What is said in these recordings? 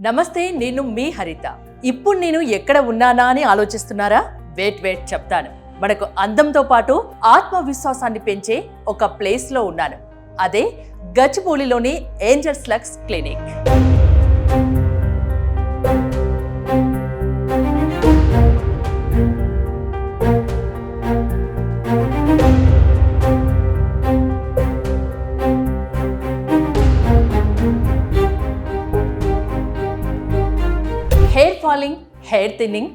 నమస్తే, నేను మీ హరిత. ఇప్పుడు నేను ఎక్కడ ఉన్నానా అని ఆలోచిస్తున్నారా? వెయిట్ చెప్తాను. మనకు అందంతో పాటు ఆత్మవిశ్వాసాన్ని పెంచే ఒక ప్లేస్ లో ఉన్నాను. అదే గచ్చిబౌలిలోని Angels Lux clinic. Hair falling, hair thinning,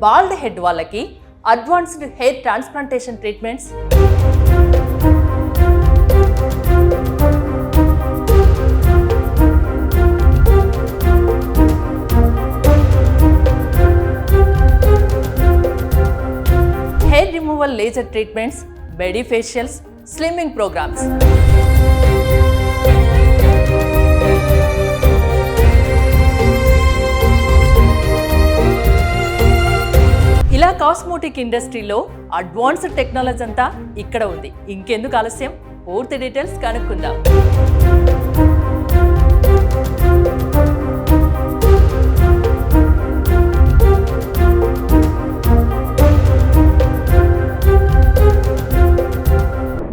bald head వాళ్ళకి advanced hair transplantation treatments, hair removal laser treatments, body facials, slimming programs. ఇలా కాస్మోటిక్ ఇండస్ట్రీలో అడ్వాన్స్డ్ టెక్నాలజీ అంతా ఇక్కడ ఉంది. ఇంకెందుకు ఆలస్యం, పూర్తి డీటెయిల్స్ కనుక్కుందాం.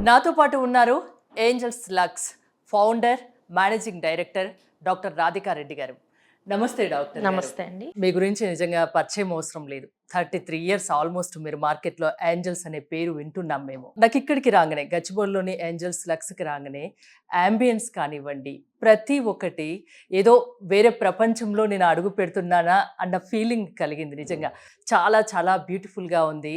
నాతో పాటు ఉన్నారు Angels Lux founder, managing director doctor Radhika Reddy గారు. నమస్తే డాక్టర్. నమస్తే అండి. మీ గురించి నిజంగా పరిచయం అవసరం లేదు. 33 years ఆల్మోస్ట్ మీరు మార్కెట్లో ఏంజల్స్ అనే పేరు వింటున్నాం మేము. నాకు ఇక్కడికి రాగానే, గచ్చిబౌలిలోని ఏంజల్స్ లక్స్కి రాగానే అంబియన్స్ కానివ్వండి, ప్రతి ఒక్కటి ఏదో వేరే ప్రపంచంలో నేను అడుగు పెడుతున్నానా అన్న ఫీలింగ్ కలిగింది. నిజంగా చాలా చాలా బ్యూటిఫుల్గా ఉంది.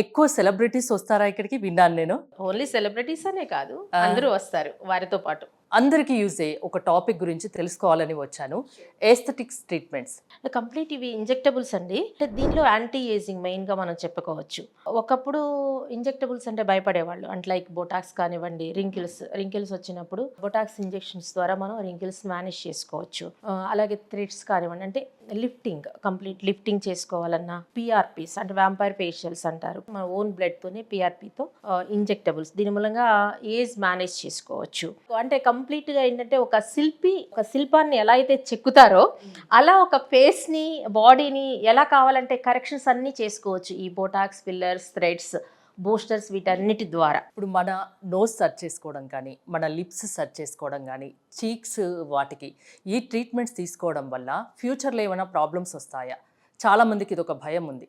ఎక్కువ సెలబ్రిటీస్ వస్తారా ఇక్కడికి విన్నాను నేను. ఓన్లీ సెలబ్రిటీస్ అనే కాదు, అందరూ వస్తారు వారితో పాటు. అందరికీ యూజ్ అయ్యే ఒక టాపిక్ గురించి తెలుసుకోవాలని వచ్చాను. Aesthetics treatments. కంప్లీట్ ఇవి ఇంజెక్టబుల్స్ అండి. అంటే దీనిలో యాంటీ ఏజింగ్ మెయిన్గా మనం చెప్పుకోవచ్చు. ఒకప్పుడు ఇంజెక్టబుల్స్ అంటే భయపడేవాళ్ళు. అంటే లైక్ బొటాక్స్ కానివ్వండి, రింకిల్స్ వచ్చినప్పుడు బొటాక్స్ ఇంజెక్షన్స్ ద్వారా మనం రింకిల్స్ మేనేజ్ చేసుకోవచ్చు. అలాగే థ్రెడ్స్ కానివ్వండి, అంటే కంప్లీట్ లిఫ్టింగ్ చేసుకోవాలన్నా, పిఆర్పీస్ అంటే వ్యాంపైర్ ఫేషియల్స్ అంటారు. మన ఓన్ బ్లడ్తోనే పిఆర్పీతో ఇంజెక్టబుల్స్, దీని మూలంగా ఏజ్ మేనేజ్ చేసుకోవచ్చు. అంటే కంప్లీట్గా ఏంటంటే ఒక శిల్పాన్ని ఎలా అయితే చెక్కుతారో అలా ఒక ఫేస్ని, బాడీని ఎలా కావాలంటే కరెక్షన్స్ అన్నీ చేసుకోవచ్చు ఈ బోటాక్స్, ఫిల్లర్స్, థ్రెడ్స్, బూస్టర్స్ వీటన్నిటి ద్వారా. ఇప్పుడు మన నోస్ సెర్చ్ చేసుకోవడం కానీ, మన లిప్స్ సెర్చ్ చేసుకోవడం కానీ, చీక్స్, వాటికి ఈ ట్రీట్మెంట్స్ తీసుకోవడం వల్ల ఫ్యూచర్లో ఏమైనా ప్రాబ్లమ్స్ వస్తాయా? చాలా మందికి ఇది ఒక భయం ఉంది.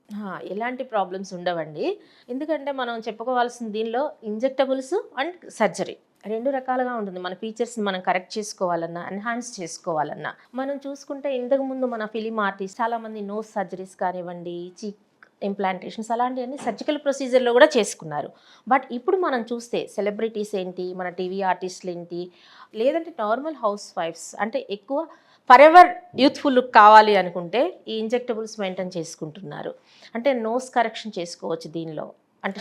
ఎలాంటి ప్రాబ్లమ్స్ ఉండవండి. ఎందుకంటే మనం చెప్పుకోవాల్సిన దీనిలో ఇంజెక్టబుల్స్ అండ్ సర్జరీ రెండు రకాలుగా ఉంటుంది. మన ఫీచర్స్ని మనం కరెక్ట్ చేసుకోవాలన్నా, ఎన్హాన్స్ చేసుకోవాలన్నా. మనం చూసుకుంటే ఇంతకుముందు మన ఫిలిం ఆర్టిస్ట్ చాలామంది నోస్ సర్జరీస్ కానివ్వండి, చీక్ ఇంప్లాంటేషన్స్ అలాంటివన్నీ సర్జికల్ ప్రొసీజర్లో కూడా చేసుకున్నారు. బట్ ఇప్పుడు మనం చూస్తే సెలబ్రిటీస్ ఏంటి, మన టీవీ ఆర్టిస్టులు ఏంటి, లేదంటే నార్మల్ హౌస్ వైఫ్స్, అంటే ఎక్కువ ఫరెవర్ యూత్ఫుల్ లుక్ కావాలి అనుకుంటే ఈ ఇంజెక్టబుల్స్ మెయింటైన్ చేసుకుంటున్నారు. అంటే నోస్ కరెక్షన్ చేసుకోవచ్చు దీనిలో. అంటే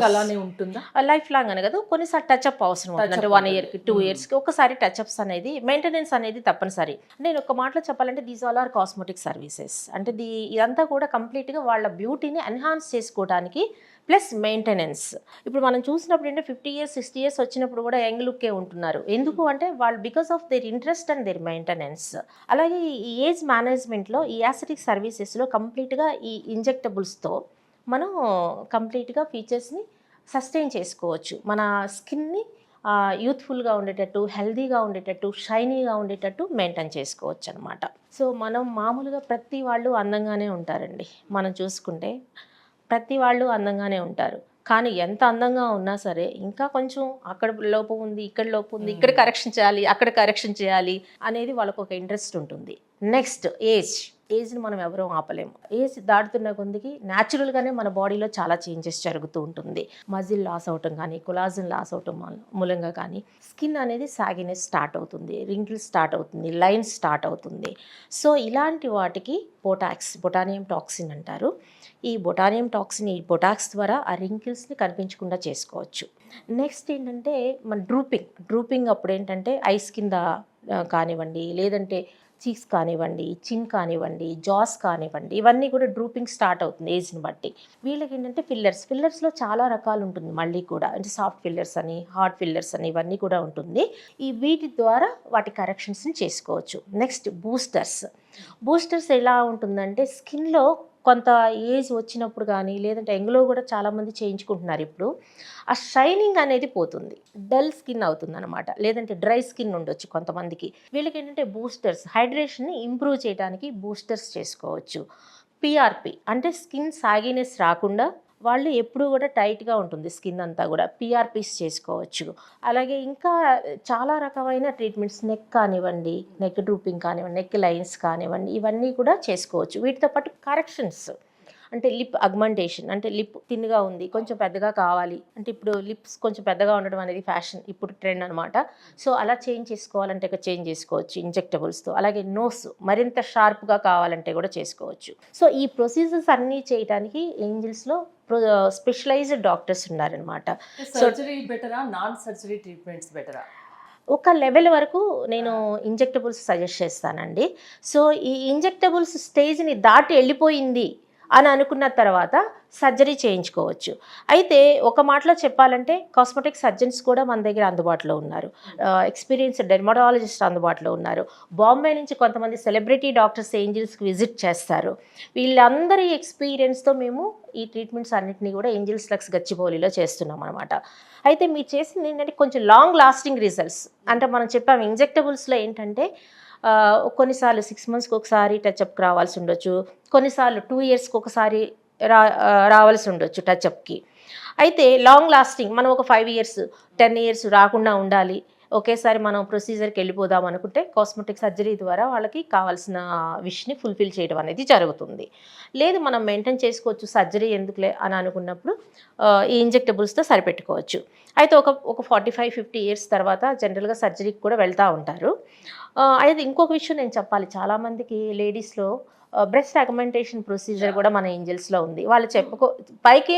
అలానే ఉంటుందా? లైఫ్ లాంగ్ అని కదా, కొన్నిసారి టచ్అప్ అవసరం అవుతుంది. అంటే 1 yearకి 2 yearsకి ఒకసారి టచ్అప్స్ అనేది, మెయింటెనెన్స్ అనేది తప్పనిసరి. నేను ఒక మాటలో చెప్పాలంటే these all are cosmetic services. అంటే ఇదంతా కూడా కంప్లీట్గా వాళ్ళ బ్యూటీని ఎన్హాన్స్ చేసుకోవడానికి ప్లస్ మెయింటెనెన్స్. ఇప్పుడు మనం చూసినప్పుడు ఏంటంటే 50 years 60 years వచ్చినప్పుడు కూడా యంగ్ లుక్కే ఉంటున్నారు. ఎందుకు అంటే వాళ్ళు because of their interest and their maintenance. అలాగే ఈ ఏజ్ మేనేజ్మెంట్లో, ఈ యాస్థెటిక్ సర్వీసెస్లో కంప్లీట్గా ఈ ఇంజెక్టబుల్స్తో మనం కంప్లీట్గా ఫీచర్స్ని సస్టైన్ చేసుకోవచ్చు. మన స్కిన్ని యూత్ఫుల్గా ఉండేటట్టు, హెల్దీగా ఉండేటట్టు, షైనీగా ఉండేటట్టు మెయింటైన్ చేసుకోవచ్చు అనమాట. సో మనం మామూలుగా ప్రతి వాళ్ళు అందంగానే ఉంటారండి. మనం చూసుకుంటే ప్రతి వాళ్ళు అందంగానే ఉంటారు. కానీ ఎంత అందంగా ఉన్నా సరే ఇంకా కొంచెం అక్కడ లోపం ఉంది, ఇక్కడ లోపం ఉంది, ఇక్కడ కరెక్షన్ చేయాలి, అక్కడ కరెక్షన్ చేయాలి అనేది వాళ్ళకు ఒక ఇంట్రెస్ట్ ఉంటుంది. నెక్స్ట్ ఏజ్ని మనం ఎవరూ ఆపలేము. ఏజ్ దాటుతున్న కొద్దికి న్యాచురల్గానే మన బాడీలో చాలా చేంజెస్ జరుగుతూ ఉంటుంది. మజిల్ లాస్ అవటం కానీ, కొలాజన్ లాస్ అవటం మూలంగా కానీ స్కిన్ అనేది సాగినెస్ స్టార్ట్ అవుతుంది, రింకిల్స్ స్టార్ట్ అవుతుంది, లైన్స్ స్టార్ట్ అవుతుంది. సో ఇలాంటి వాటికి బొటానియం టాక్సిన్ అంటారు. ఈ బొటానియం టాక్సిన్, ఈ బొటాక్స్ ద్వారా ఆ రింకిల్స్ని కనిపించకుండా చేసుకోవచ్చు. నెక్స్ట్ ఏంటంటే మన డ్రూపింగ్ అప్పుడు ఏంటంటే ఐస్ కింద కానివ్వండి, లేదంటే చీక్స్ కానివ్వండి, చిన్ కానివ్వండి, జాస్ కానివ్వండి, ఇవన్నీ కూడా డ్రూపింగ్ స్టార్ట్ అవుతుంది ఏజ్ని బట్టి. వీళ్ళకి ఏంటంటే ఫిల్లర్స్లో చాలా రకాలు ఉంటుంది మళ్ళీ కూడా, అంటే సాఫ్ట్ ఫిల్లర్స్ అని, హార్డ్ ఫిల్లర్స్ అని, ఇవన్నీ కూడా ఉంటుంది. వీటి ద్వారా వాటి కరెక్షన్స్ని చేసుకోవచ్చు. నెక్స్ట్ బూస్టర్స్ ఎలా ఉంటుందంటే స్కిన్లో కొంత ఏజ్ వచ్చినప్పుడు కానీ, లేదంటే యంగ్లో కూడా చాలామంది చేయించుకుంటున్నారు ఇప్పుడు, ఆ షైనింగ్ అనేది పోతుంది, డల్ స్కిన్ అవుతుంది అనమాట, లేదంటే డ్రై స్కిన్ ఉండొచ్చు కొంతమందికి. వీళ్ళకి ఏంటంటే బూస్టర్స్, హైడ్రేషన్ని ఇంప్రూవ్ చేయడానికి బూస్టర్స్ చేసుకోవచ్చు. పిఆర్పి అంటే స్కిన్ సాగినెస్ రాకుండా, వాళ్ళు ఎప్పుడు కూడా టైట్గా ఉంటుంది స్కిన్ అంతా కూడా, పిఆర్పిస్ చేసుకోవచ్చు. అలాగే ఇంకా చాలా రకమైన ట్రీట్మెంట్స్, నెక్ కానివ్వండి, నెక్ డ్రూపింగ్ కానివ్వండి, నెక్ లైన్స్ కానివ్వండి, ఇవన్నీ కూడా చేసుకోవచ్చు. వీటితో పాటు కరెక్షన్స్ అంటే లిప్ అగ్మెంటేషన్, అంటే లిప్ థిన్గా ఉంది, కొంచెం పెద్దగా కావాలి అంటే, ఇప్పుడు లిప్స్ కొంచెం పెద్దగా ఉండడం అనేది ఫ్యాషన్, ఇప్పుడు ట్రెండ్ అనమాట. సో అలా చేంజ్ చేసుకోవాలంటే చేంజ్ చేసుకోవచ్చు ఇంజెక్టబుల్స్తో. అలాగే నోస్ మరింత షార్ప్గా కావాలంటే కూడా చేసుకోవచ్చు. సో ఈ ప్రొసీజర్స్ అన్నీ చేయడానికి ఏంజల్స్లో స్పెషలైజ్డ్ డాక్టర్స్ ఉన్నారనమాట. సర్జరీ బెటరా, నాన్ సర్జరీ ట్రీట్మెంట్స్ బెటరా? ఒక లెవెల్ వరకు నేను ఇంజెక్టబుల్స్ సజెస్ట్ చేస్తానండి. సో ఈ ఇంజెక్టబుల్స్ స్టేజ్ని దాటి వెళ్ళిపోయింది అని అనుకున్న తర్వాత సర్జరీ చేయించుకోవచ్చు. అయితే ఒక మాటలో చెప్పాలంటే కాస్మెటిక్ సర్జన్స్ కూడా మన దగ్గర అందుబాటులో ఉన్నారు, ఎక్స్పీరియన్స్ డెర్మటాలజిస్ట్ అందుబాటులో ఉన్నారు. బాంబే నుంచి కొంతమంది సెలబ్రిటీ డాక్టర్స్ ఏంజల్స్కి విజిట్ చేస్తారు. వీళ్ళందరి ఎక్స్పీరియన్స్తో మేము ఈ ట్రీట్మెంట్స్ అన్నింటినీ కూడా ఏంజల్స్ లక్స్ గచ్చిబౌలిలో చేస్తున్నాం అనమాట. అయితే మీరు చేసింది ఏంటంటే కొంచెం లాంగ్ లాస్టింగ్ రిజల్ట్స్. అంటే మనం చెప్పాము ఇంజెక్టబుల్స్లో ఏంటంటే కొన్నిసార్లు 6 monthsకి ఒకసారి టచ్అప్కి రావాల్సి ఉండొచ్చు, కొన్నిసార్లు 2 yearsకి ఒకసారి రావాల్సి ఉండొచ్చు టచ్అప్కి. అయితే లాంగ్ లాస్టింగ్ మనం ఒక 5 years 10 years రాకుండా ఉండాలి, ఒకేసారి మనం ప్రొసీజర్కి వెళ్ళిపోదాం అనుకుంటే కాస్మెటిక్ సర్జరీ ద్వారా వాళ్ళకి కావాల్సిన విష్ని ఫుల్ఫిల్ చేయడం అనేది జరుగుతుంది. లేదు మనం మెయింటైన్ చేసుకోవచ్చు, సర్జరీ ఎందుకులే అని అనుకున్నప్పుడు ఈ ఇంజెక్టబుల్స్తో సరిపెట్టుకోవచ్చు. అయితే ఒక 45-50 years తర్వాత జనరల్గా సర్జరీకి కూడా వెళ్తూ ఉంటారు. అయితే ఇంకొక విషయం నేను చెప్పాలి, చాలామందికి లేడీస్లో బ్రెస్ట్ అగ్మెంటేషన్ ప్రొసీజర్ కూడా మన ఏంజల్స్లో ఉంది. వాళ్ళు పైకి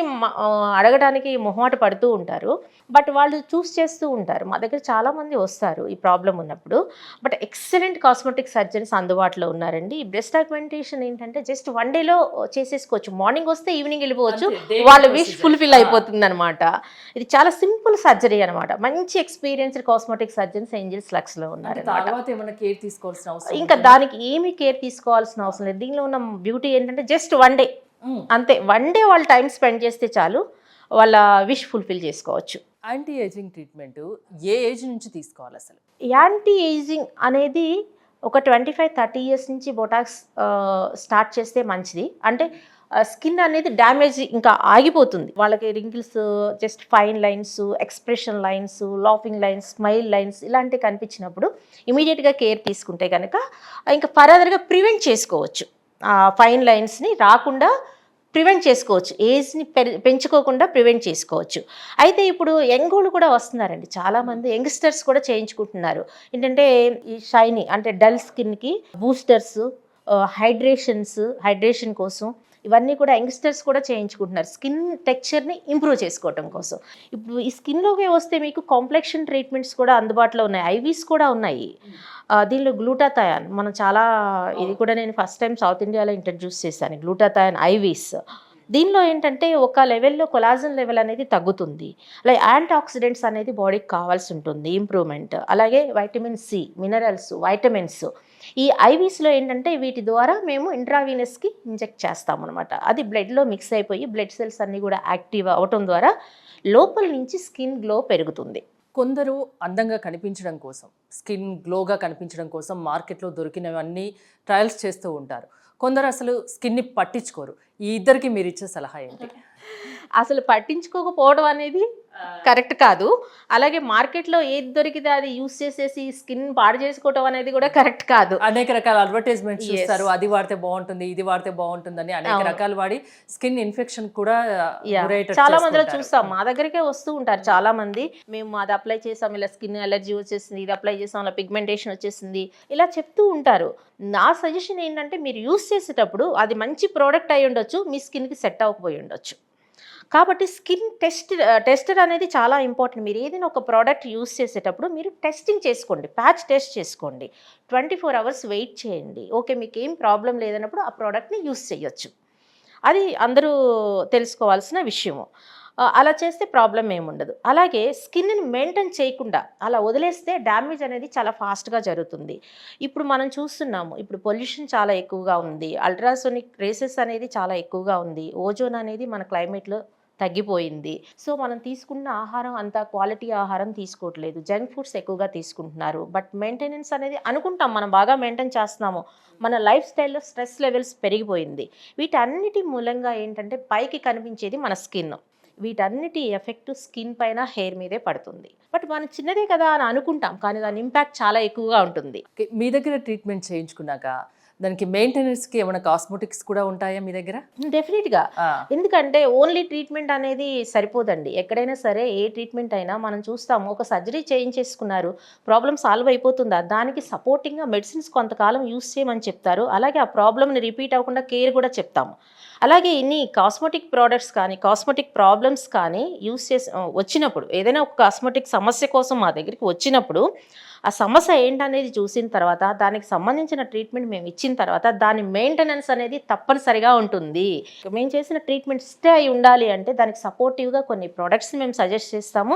అడగడానికి మొహమాట పడుతూ ఉంటారు, బట్ వాళ్ళు చూస్ చేస్తూ ఉంటారు. మా దగ్గర చాలామంది వస్తారు ఈ ప్రాబ్లం ఉన్నప్పుడు, బట్ ఎక్సలెంట్ కాస్మెటిక్ సర్జన్స్ అందుబాటులో ఉన్నారండి. ఈ బ్రెస్ట్ అగ్మెంటేషన్ ఏంటంటే జస్ట్ 1 dayలో చేసేసుకోవచ్చు, మార్నింగ్ వస్తే ఈవినింగ్ వెళ్ళిపోవచ్చు, వాళ్ళ విష్ ఫుల్ఫిల్ అయిపోతుంది అనమాట. ఇది చాలా సింపుల్ సర్జరీ అనమాట. మంచి ఎక్స్పీరియన్స్డ్ కాస్మెటిక్ సర్జన్స్ ఏంజల్స్ లక్స్లో ఉన్నారు. ఇంకా దానికి ఏమీ కేర్ తీసుకోవాల్సిన అవసరం లేదు. దీనిలో ఉన్న బ్యూటీ ఏంటంటే జస్ట్ 1 day అంతే, 1 day వాళ్ళు టైం స్పెండ్ చేస్తే చాలు, వాళ్ళ విష్ ఫుల్ఫిల్ చేసుకోవచ్చు. యాంటీ ఏజింగ్ ట్రీట్మెంట్ ఏ ఏజ్ నుంచి తీసుకోవాలి అసలు? యాంటీ ఏజింగ్ అనేది ఒక 25-30 years నుంచి బొటాక్స్ స్టార్ట్ చేస్తే మంచిది. అంటే స్కిన్ అనేది డ్యామేజ్ ఇంకా ఆగిపోతుంది, వాళ్ళకి wrinkles, just fine lines, expression lines, laughing lines, smile lines ఇలాంటివి కనిపించినప్పుడు ఇమీడియట్గా కేర్ తీసుకుంటే కనుక ఇంకా ఫర్దర్గా ప్రివెంట్ చేసుకోవచ్చు, ఫైన్ లైన్స్ని రాకుండా ప్రివెంట్ చేసుకోవచ్చు, ఏజ్ని పెంచుకోకుండా ప్రివెంట్ చేసుకోవచ్చు. అయితే ఇప్పుడు యంగోళ్ళు కూడా వస్తున్నారండి, చాలామంది యంగ్స్టర్స్ కూడా చేయించుకుంటున్నారు. ఏంటంటే ఈ షైనీ అంటే డల్ స్కిన్కి బూస్టర్స్, హైడ్రేషన్ కోసం ఇవన్నీ కూడా యంగ్స్టర్స్ కూడా చేయించుకుంటున్నారు, స్కిన్ టెక్స్చర్ని ఇంప్రూవ్ చేసుకోవటం కోసం. ఇప్పుడు ఈ స్కిన్లోకి వస్తే మీకు కాంప్లెక్షన్ ట్రీట్మెంట్స్ కూడా అందుబాటులో ఉన్నాయి, ఐవీస్ కూడా ఉన్నాయి. దీనిలో గ్లూటాథయాన్ మనం చాలా, ఇది కూడా నేను ఫస్ట్ టైం సౌత్ ఇండియాలో ఇంట్రడ్యూస్ చేశాను, గ్లూటాథయాన్ ఐవీస్. దీనిలో ఏంటంటే ఒక లెవెల్లో కొలాజన్ లెవెల్ అనేది తగ్గుతుంది, అలాగే యాంటీ ఆక్సిడెంట్స్ అనేది బాడీకి కావాల్సి ఉంటుంది ఇంప్రూవ్మెంట్, అలాగే వైటమిన్ సి, మినరల్స్, వైటమిన్స్. ఈ ఐవీస్లో ఏంటంటే వీటి ద్వారా మేము ఇంట్రావీనస్కి ఇంజెక్ట్ చేస్తామన్నమాట. అది బ్లడ్లో మిక్స్ అయిపోయి బ్లడ్ సెల్స్ అన్నీ కూడా యాక్టివ్ అవ్వటం ద్వారా లోపల నుంచి స్కిన్ గ్లో పెరుగుతుంది. కొందరు అందంగా కనిపించడం కోసం, స్కిన్ గ్లోగా కనిపించడం కోసం మార్కెట్లో దొరికినవన్నీ ట్రయల్స్ చేస్తూ ఉంటారు. కొందరు అసలు స్కిన్ని పట్టించుకోరు. ఈ ఇద్దరికి మీరు ఇచ్చే సలహా ఏంటి? అసలు పట్టించుకోకపోవడం అనేది కరెక్ట్ కాదు. అలాగే మార్కెట్లో ఏది దొరికితే అది యూస్ చేసేసి స్కిన్ పాడు చేసుకోవటం అనేది కూడా కరెక్ట్ కాదు. అనేక రకాల అడ్వర్టైజ్మెంట్స్ చూస్తారు, అది వాడితే బాగుంటుంది, ఇది వాడితే బాగుంటుందని అనేక రకాలు వాడి స్కిన్ ఇన్ఫెక్షన్ కూడా చాలా మందిలో చూస్తాం. మా దగ్గరికే వస్తూ ఉంటారు చాలా మంది, మేము అది అప్లై చేసాం, ఇలా స్కిన్ అలర్జీ వచ్చేసింది, ఇది అప్లై చేసాం, అలా పిగ్మెంటేషన్ వచ్చేసింది, ఇలా చెప్తూ ఉంటారు. నా సజెషన్ ఏంటంటే మీరు యూస్ చేసేటప్పుడు అది మంచి ప్రోడక్ట్ అయి ఉండొచ్చు, మీ స్కిన్కి సెట్ అవ్వకపోయి ఉండొచ్చు. కాబట్టి స్కిన్ టెస్టర్ అనేది చాలా ఇంపార్టెంట్. మీరు ఏదైనా ఒక ప్రోడక్ట్ యూస్ చేసేటప్పుడు మీరు టెస్టింగ్ చేసుకోండి, ప్యాచ్ టెస్ట్ చేసుకోండి, 24 అవర్స్ వెయిట్ చేయండి. ఓకే, మీకు ఏం ప్రాబ్లం లేదన్నప్పుడు ఆ ప్రోడక్ట్ని యూస్ చేయొచ్చు. అది అందరూ తెలుసుకోవాల్సిన విషయము. అలా చేస్తే ప్రాబ్లం ఏముండదు. అలాగే స్కిన్ని మెయింటైన్ చేయకుండా అలా వదిలేస్తే డ్యామేజ్ అనేది చాలా ఫాస్ట్గా జరుగుతుంది. ఇప్పుడు మనం చూస్తున్నాము, ఇప్పుడు పొల్యూషన్ చాలా ఎక్కువగా ఉంది, అల్ట్రాసోనిక్ రేసెస్ అనేది చాలా ఎక్కువగా ఉంది, ఓజోన్ అనేది మన క్లైమేట్లో తగ్గిపోయింది. సో మనం తీసుకున్న ఆహారం అంత క్వాలిటీ ఆహారం తీసుకోవట్లేదు, జంక్ ఫుడ్స్ ఎక్కువగా తీసుకుంటున్నారు. బట్ మెయింటెనెన్స్ అనేది అనుకుంటాం మనం బాగా మెయింటైన్ చేస్తున్నాము, మన లైఫ్ స్టైల్లో స్ట్రెస్ లెవెల్స్ పెరిగిపోయింది. వీటన్నిటి మూలంగా ఏంటంటే పైకి కనిపించేది మన స్కిన్. వీటన్నిటి ఎఫెక్ట్ స్కిన్ పైన, హెయిర్ మీదే పడుతుంది. బట్ మనం చిన్నదే కదా అని అనుకుంటాం, కానీ దాని ఇంపాక్ట్ చాలా ఎక్కువగా ఉంటుంది. ఓకే, మీ దగ్గర ట్రీట్మెంట్ చేయించుకున్నాక దానికి మెయింటెనెన్స్కి ఏమైనా కాస్మెటిక్స్ కూడా ఉంటాయా మీ దగ్గర? డెఫినెట్గా. ఎందుకంటే ఓన్లీ ట్రీట్మెంట్ అనేది సరిపోదండి. ఎక్కడైనా సరే ఏ ట్రీట్మెంట్ అయినా మనం చూస్తాము, ఒక సర్జరీ చేయించేసుకున్నారు, ప్రాబ్లం సాల్వ్ అయిపోతుందా, దానికి సపోర్టింగ్గా మెడిసిన్స్ కొంతకాలం యూస్ చేయమని చెప్తారు. అలాగే ఆ ప్రాబ్లమ్ని రిపీట్ అవ్వకుండా కేర్ కూడా చెప్తాము. అలాగే ఇన్ని కాస్మెటిక్ ప్రోడక్ట్స్ కానీ, కాస్మెటిక్ ప్రాబ్లమ్స్ కానీ యూస్ చేసి వచ్చినప్పుడు, ఏదైనా ఒక కాస్మెటిక్ సమస్య కోసం మా దగ్గరికి వచ్చినప్పుడు ఆ సమస్య ఏంటనేది చూసిన తర్వాత, దానికి సంబంధించిన ట్రీట్మెంట్ మేము ఇచ్చిన తర్వాత, దాని మెయింటెనెన్స్ అనేది తప్పనిసరిగా ఉంటుంది. మేము చేసిన ట్రీట్మెంట్ స్టే అయి ఉండాలి అంటే దానికి సపోర్టివ్గా కొన్ని ప్రోడక్ట్స్ని మేము సజెస్ట్ చేస్తాము.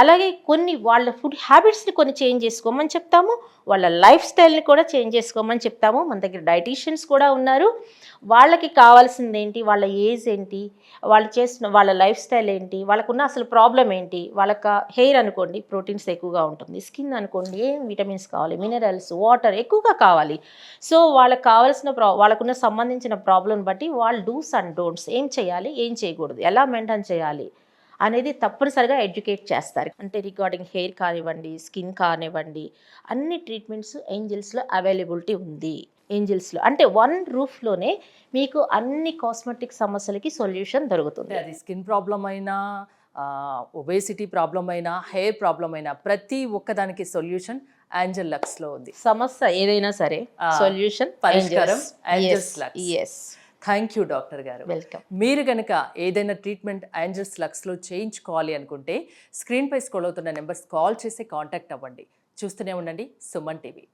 అలాగే కొన్ని వాళ్ళ ఫుడ్ హ్యాబిట్స్ని కొన్ని చేంజ్ చేసుకోమని చెప్తాము, వాళ్ళ లైఫ్ స్టైల్ని కూడా చేంజ్ చేసుకోమని చెప్తాము. మన దగ్గర డైటీషియన్స్ కూడా ఉన్నారు. వాళ్ళకి కావాల్సింది ఏంటి, వాళ్ళ ఏజ్ ఏంటి, వాళ్ళు చేస్తున్న వాళ్ళ లైఫ్ స్టైల్ ఏంటి, వాళ్ళకున్న అసలు ప్రాబ్లం ఏంటి, వాళ్ళకి హెయిర్ అనుకోండి ప్రోటీన్స్ ఎక్కువగా ఉంటుంది, స్కిన్ అనుకోండి ఏం విటమిన్స్ కావాలి, మినరల్స్, వాటర్ ఎక్కువగా కావాలి. సో వాళ్ళకి కావాల్సిన వాళ్ళకున్న సంబంధించిన ప్రాబ్లం బట్టి వాళ్ళు డూస్ అండ్ డోంట్స్, ఏం చేయాలి ఏం చేయకూడదు, ఎలా మెయింటైన్ చేయాలి అనేది తప్పనిసరిగా ఎడ్యుకేట్ చేస్తారు. అంటే రిగార్డింగ్ హెయిర్ కానివ్వండి, స్కిన్ కానివ్వండి, అన్ని ట్రీట్మెంట్స్ ఏంజల్స్లో అవైలబిలిటీ ఉంది. ఏంజల్స్లో అంటే వన్ రూఫ్లోనే మీకు అన్ని కాస్మెటిక్ సమస్యలకి సొల్యూషన్ దొరుకుతుంది. అది స్కిన్ ప్రాబ్లం అయినా, ఒబేసిటీ ప్రాబ్లం అయినా, హెయిర్ ప్రాబ్లం అయినా, ప్రతి ఒక్కదానికి సొల్యూషన్ ఏంజల్ లక్స్లో ఉంది. సమస్య ఏదైనా సరే సొల్యూషన్ పరిష్కారం Angels Lux. Yes. Thank you doctor గారు. వెల్కమ్. మీరు కనుక ఏదైనా ట్రీట్మెంట్ ఏంజల్స్ లక్స్లో చేయించుకోవాలి అనుకుంటే స్క్రీన్పై స్క్రోల్ అవుతున్న నెంబర్స్ కాల్ చేసి కాంటాక్ట్ అవ్వండి. చూస్తూనే ఉండండి సుమన్ టీవీ.